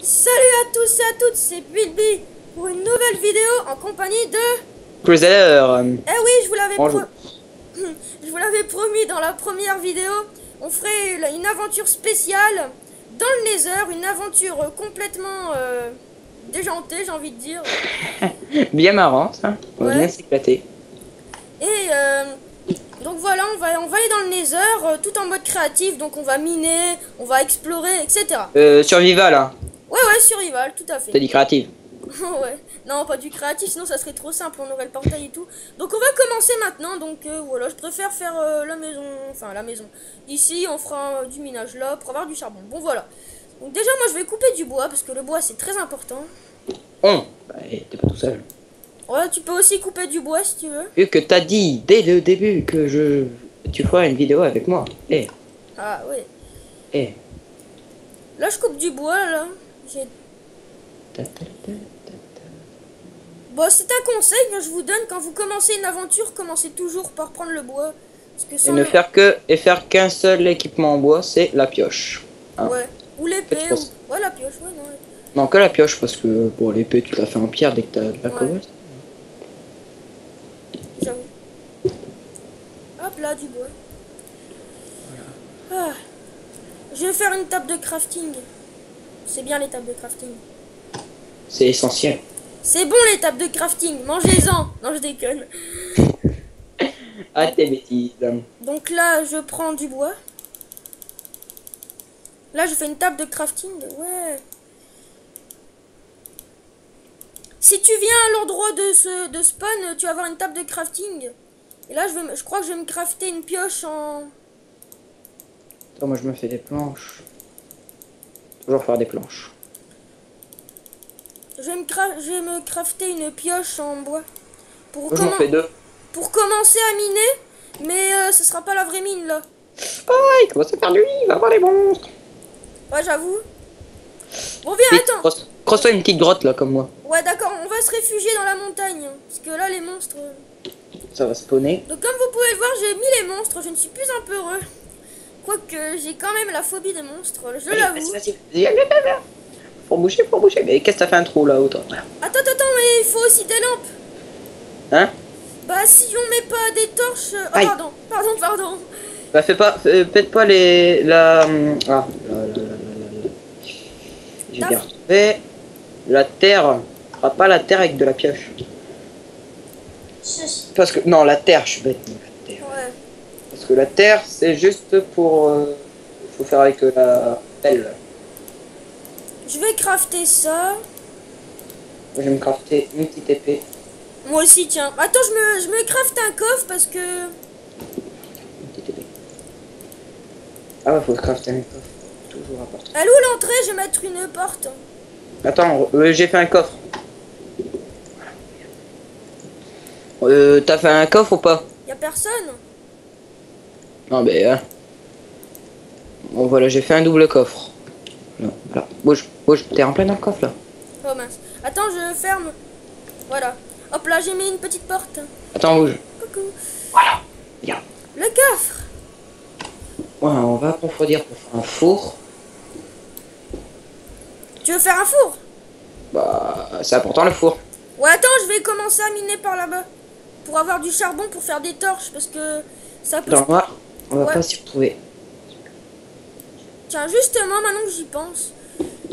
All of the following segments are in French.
Salut à tous et à toutes, c'est Bilby pour une nouvelle vidéo en compagnie de... Cruiser. Eh oui, Bonjour. je vous l'avais promis dans la première vidéo, on ferait une aventure spéciale dans le Nether, une aventure complètement déjantée, j'ai envie de dire. Bien marrant ça. On va Ouais. bien s'éclater. Et donc voilà, on va aller dans le Nether tout en mode créatif, donc on va miner, on va explorer, etc. Survival, hein. Ouais, survival, tout à fait. T'as dit créative. Ouais, non, pas du créatif, sinon ça serait trop simple, on aurait le portail et tout. Donc on va commencer maintenant, donc voilà, je préfère faire la maison, enfin la maison. Ici, on fera du minage là pour avoir du charbon. Bon, voilà. Donc déjà, moi je vais couper du bois, parce que le bois c'est très important. Bah, t'es pas tout seul. Ouais, tu peux aussi couper du bois si tu veux. Vu que t'as dit dès le début que tu feras une vidéo avec moi. Ah, ouais. Eh. Là, je coupe du bois, là. J'ai... Bon, c'est un conseil que je vous donne, quand vous commencez une aventure, commencez toujours par prendre le bois. Parce que Et sans ne le... faire qu'un seul équipement en bois, c'est la pioche. Hein. Ouais, ou l'épée, Faites ou... Ouais, la pioche, ouais, non. Non, que la pioche, parce que pour l'épée, tu l'as fait en pierre dès que t'as de la Ouais. cobble. J'avoue. Hop là, du bois. Ah. Je vais faire une table de crafting. C'est bien les tables de crafting. C'est essentiel. C'est bon les tables de crafting, mangez-en. Non, je déconne. Ah, tes bêtises. Donc là, je prends du bois. Là, je fais une table de crafting. Ouais. Si tu viens à l'endroit de spawn, tu vas avoir une table de crafting. Et là, je crois que je vais me crafter une pioche en... Attends, moi je me fais des planches. Toujours faire des planches. Je vais me crafter une pioche en bois. Pour, Moi, je m'en fais deux. pour commencer à miner. Mais ce sera pas la vraie mine, là. Ah, il commence à faire nuit, il va voir les monstres. Ouais, j'avoue. Bon, viens, Vite, attends. creuse-toi une petite grotte là comme moi. Ouais, d'accord, on va se réfugier dans la montagne. Parce que là, les monstres... Ça va spawner. Donc, comme vous pouvez le voir, j'ai mis les monstres. Je ne suis plus un peu heureux. Quoique, j'ai quand même la phobie des monstres. Je l'avoue. Vas-y. Faut bouger. Mais qu'est-ce que t'as fait un trou là-haut, toi? Attends, mais il faut aussi des lampes. Hein? Bah, si on met pas des torches... Oh, Aïe. pardon. Bah faites pas les... J'ai bien retrouvé. La terre. Fera pas la terre avec de la pioche. Parce que... Non, la terre, je suis bête. La terre. Ouais. Parce que la terre, c'est juste pour... faut faire avec la pelle. Je vais crafter ça. Moi, je vais me crafter une petite épée. Moi aussi, tiens. Attends, je me crafte un coffre parce que... Une petite épée. Ah ouais, faut crafter un coffre. Toujours important. Elle est où l'entrée? Je vais mettre une porte. Attends, j'ai fait un coffre. T'as fait un coffre ou pas? Y a personne. Non, mais... Bon, voilà, j'ai fait un double coffre. Voilà. Bouge. T'es en plein dans le coffre, là. Oh mince. Attends, je ferme. Voilà. Hop là, j'ai mis une petite porte. Attends, bouge. Coucou. Voilà. Bien. Le coffre. Ouais, on va approfondir pour faire un four. Tu veux faire un four? Bah, c'est important, le four. Ouais, attends, je vais commencer à miner par là-bas. Pour avoir du charbon pour faire des torches. Parce que ça peut... Dans le noir, on va Ouais. pas s'y retrouver. Tiens, justement, maintenant que j'y pense.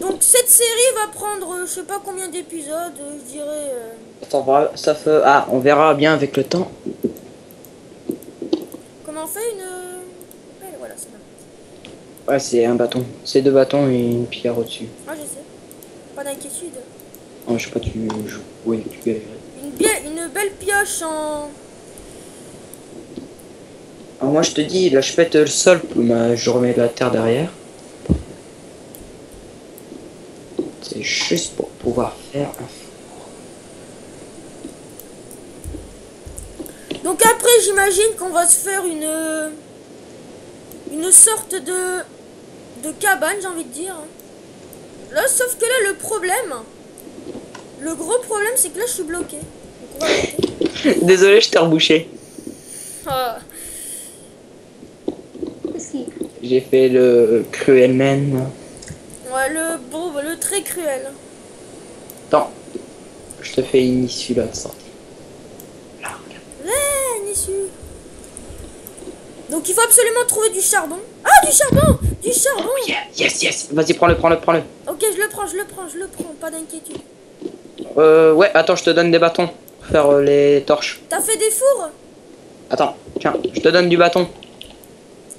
Donc, cette série va prendre, je sais pas combien d'épisodes, je dirais... Ça fait... Ah, on verra bien avec le temps. Comment on fait une... Ouais, voilà, c'est bon. Ouais, c'est un bâton. C'est deux bâtons et une pierre au-dessus. Ah, je sais. Pas d'inquiétude. Oh, je sais pas, oui, tu galérais. Une belle pioche en... Alors moi, je te dis, là, je pète le sol, je remets de la terre derrière. C'est juste pour pouvoir faire un four. Donc après, j'imagine qu'on va se faire une sorte de cabane, j'ai envie de dire. Là, sauf que là, le gros problème, c'est que là, je suis bloqué. Donc, on va arrêter. Désolé, je t'ai rebouché. Ah. J'ai fait le cruel man. Ouais, le bon, le très cruel. Attends, je te fais une issue là de sortie. Là, regarde. Ouais, une issue. Donc il faut absolument trouver du charbon. Ah, du charbon! Du charbon! Oh, yeah, yes, yes. Vas-y, prends-le. Ok, je le prends, pas d'inquiétude. Ouais, attends, je te donne des bâtons pour faire les torches. T'as fait des fours? Attends, tiens, je te donne du bâton.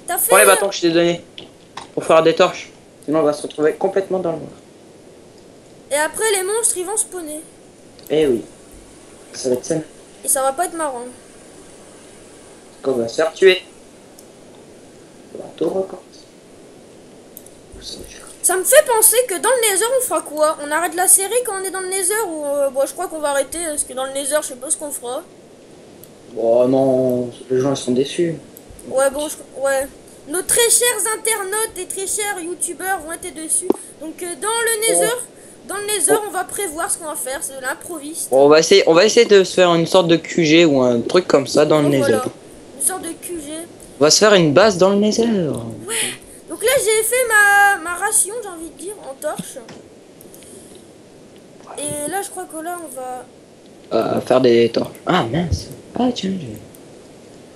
T'as fait... Prends les bâtons que je t'ai donnés pour faire des torches. Sinon, on va se retrouver complètement dans le noir. Et après, les monstres, ils vont spawner. Eh oui, ça va être ça. Et ça va pas être marrant. Qu'on va se faire tuer. On va tout recommencer. Ça me fait penser que dans le Nether, on fera quoi? On arrête la série quand on est dans le Nether ou bon, je crois qu'on va arrêter parce que dans le Nether, je sais pas ce qu'on fera. Oh non, les gens ils sont déçus. Ouais, bon, ouais. Nos très chers internautes et très chers youtubeurs vont être dessus. Donc dans le Nether, on va prévoir ce qu'on va faire, c'est de l'improviste. Bon, on va essayer de se faire une sorte de QG ou un truc comme ça dans le Nether. Voilà, une sorte de QG. On va se faire une base dans le Nether. Ouais. Donc là, j'ai fait ma ration, j'ai envie de dire, en torche. Et là, je crois que là, on va... Faire des torches. Ah mince. Ah tiens,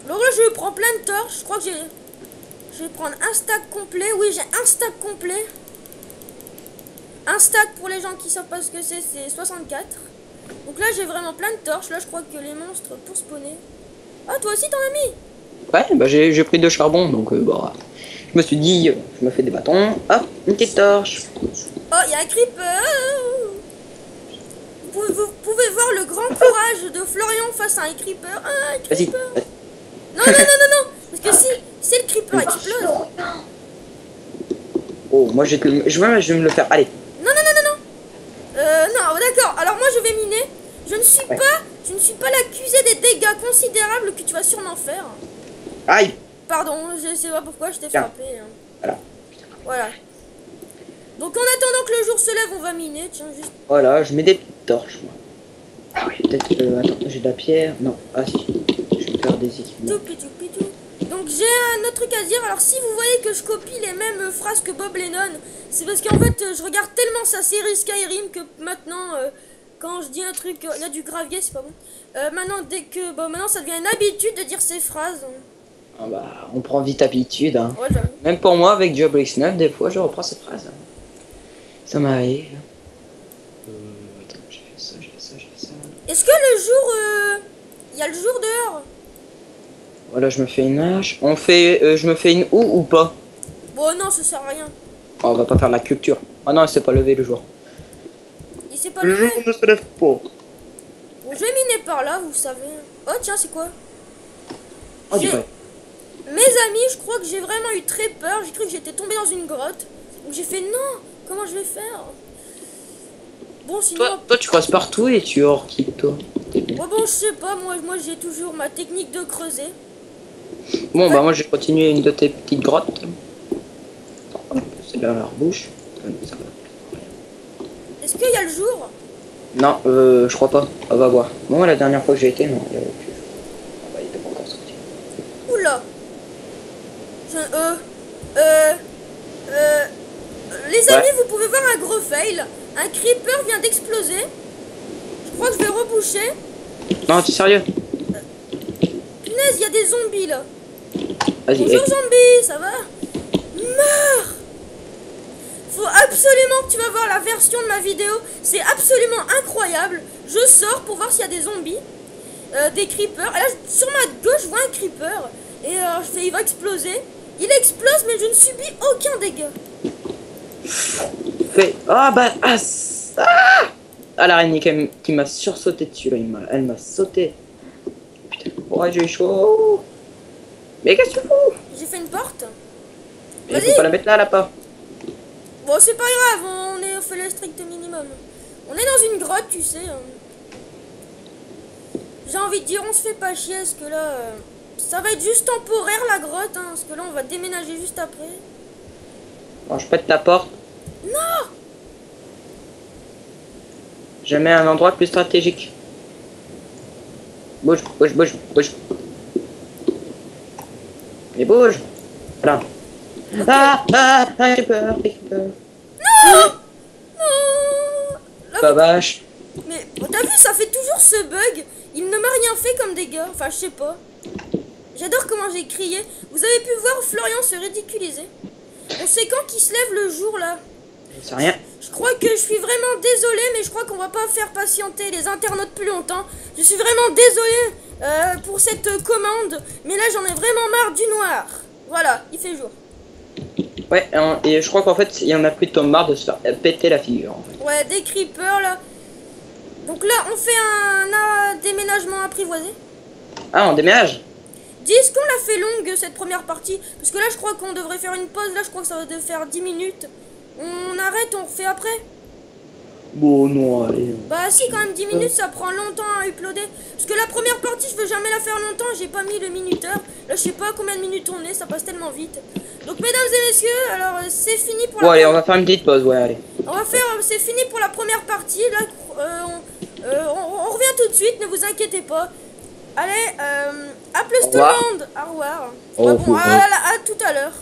Donc là, je prends plein de torches. Je crois que je vais prendre un stack complet. Oui, j'ai un stack complet. Un stack, pour les gens qui savent pas ce que c'est 64. Donc là, j'ai vraiment plein de torches. Là, je crois que les monstres pour spawner. Ah, toi aussi, t'en as mis? ouais, bah j'ai pris 2 charbons, donc bah, je me suis dit, je me fais des bâtons. Hop, une petite torche. Oh, il y a un creeper. Vous pouvez voir le grand courage de Florian face à un creeper. Ah, un Vas-y. creeper. Non. Parce que si le creeper explose... Oh, moi je vais me le faire. Allez. Non. Non, d'accord. Alors moi, je vais miner. Je ne suis pas l'accusé des dégâts considérables que tu vas sûrement faire. Aïe. Pardon, je sais pas pourquoi je t'ai Tiens. frappé. Voilà. Donc en attendant que le jour se lève, on va miner. Tiens, juste... Voilà, je mets des petites torches, moi. Ah oui, peut-être que... attends, j'ai de la pierre. Non, ah si. Je vais faire des équipements. Tout. Donc j'ai un autre truc à dire. Alors si vous voyez que je copie les mêmes phrases que Bob Lennon, c'est parce qu'en fait je regarde tellement sa série Skyrim que maintenant quand je dis un truc, il y a du gravier, c'est pas bon. Maintenant ça devient une habitude de dire ces phrases. Ah bah, on prend vite habitude, hein. Ouais, j'avoue. Même pour moi, avec Joblix 9, des fois, je reprends cette phrase. Ça m'arrive. Attends, j'ai fait ça. Est-ce que le jour, il y a le jour dehors? Voilà, je me fais une hache. Je me fais une houe ou pas? Bon non, ça sert à rien. Oh, on va pas faire la culture. Ah non, il s'est pas levé le jour. Il s'est pas levé. ne se lève pas. Bon, je vais miner par là, vous savez. Oh tiens, c'est quoi? Oh, du vrai. Mes amis, je crois que j'ai vraiment eu très peur. J'ai cru que j'étais tombé dans une grotte. Donc j'ai fait non, comment je vais faire? Bon, sinon... Toi, tu creuses partout et tu hors qui toi? Bon, je sais pas, moi j'ai toujours ma technique de creuser. Bon, bah moi j'ai continué une de tes petites grottes. C'est là leur bouche. Est-ce qu'il y a le jour? Non, je crois pas. On va voir. Moi, la dernière fois que j'ai été, non, il y avait plus. Ah bah, il était pas encore sorti. Oula. Les amis, vous pouvez voir un gros fail. Un creeper vient d'exploser. Je crois que je vais reboucher. Non, t'es sérieux? Punaise, il y a des zombies là. Vas-y, Bonjour zombies, ça va? Meurs! Faut absolument que tu vas voir la version de ma vidéo. C'est absolument incroyable. Je sors pour voir s'il y a des zombies. Des creepers. Et là, sur ma gauche, je vois un creeper. Et je fais, il va exploser. Il explose, mais je ne subis aucun dégât. Fais. Ah bah. Ah, l'araignée qui m'a sursauté dessus là. Elle m'a sauté. Putain. Ouais, j'ai chaud. Mais qu'est-ce que tu fous? J'ai fait une porte. Il faut pas la mettre là, pas. Bon, c'est pas grave, on fait le strict minimum. On est dans une grotte, tu sais. J'ai envie de dire, on se fait pas chier, parce que là, ça va être juste temporaire la grotte, hein, parce que là, on va déménager juste après. Bon, je pète ta porte. Non! Je mets un endroit plus stratégique. Bouge. Et bouge. Voilà. Okay. J'ai peur. Non! Non. Là, Pas vache. mais t'as vu, ça fait toujours ce bug. Il ne m'a rien fait comme dégâts. Enfin, je sais pas. J'adore comment j'ai crié. Vous avez pu voir Florian se ridiculiser. On sait quand qu'il se lève le jour là. Je sais rien. Je crois que je suis vraiment désolée, mais je crois qu'on va pas faire patienter les internautes plus longtemps. Je suis vraiment désolée pour cette commande, mais là j'en ai vraiment marre du noir. Voilà, il fait jour. Ouais, hein, et je crois qu'en fait, il y en a plutôt marre de se faire péter la figure. En fait. Ouais, des creepers là. Donc là, on fait un déménagement apprivoisé. Ah, on déménage? Dis qu'on l'a fait longue cette première partie, parce que là je crois qu'on devrait faire une pause. Là je crois que ça va devoir faire 10 minutes. On arrête, on refait après. Bon, non, allez. Bah si, quand même 10 minutes ça prend longtemps à uploader. Parce que la première partie je veux jamais la faire longtemps, j'ai pas mis le minuteur. Là je sais pas combien de minutes on est, ça passe tellement vite. Donc mesdames et messieurs, alors c'est fini pour Bon, allez, on va faire une petite pause, ouais, allez. on va faire, c'est fini pour la première partie. Là on revient tout de suite, ne vous inquiétez pas. Allez, à plus tout le monde. Au revoir. Au Bon, revoir. à tout à l'heure.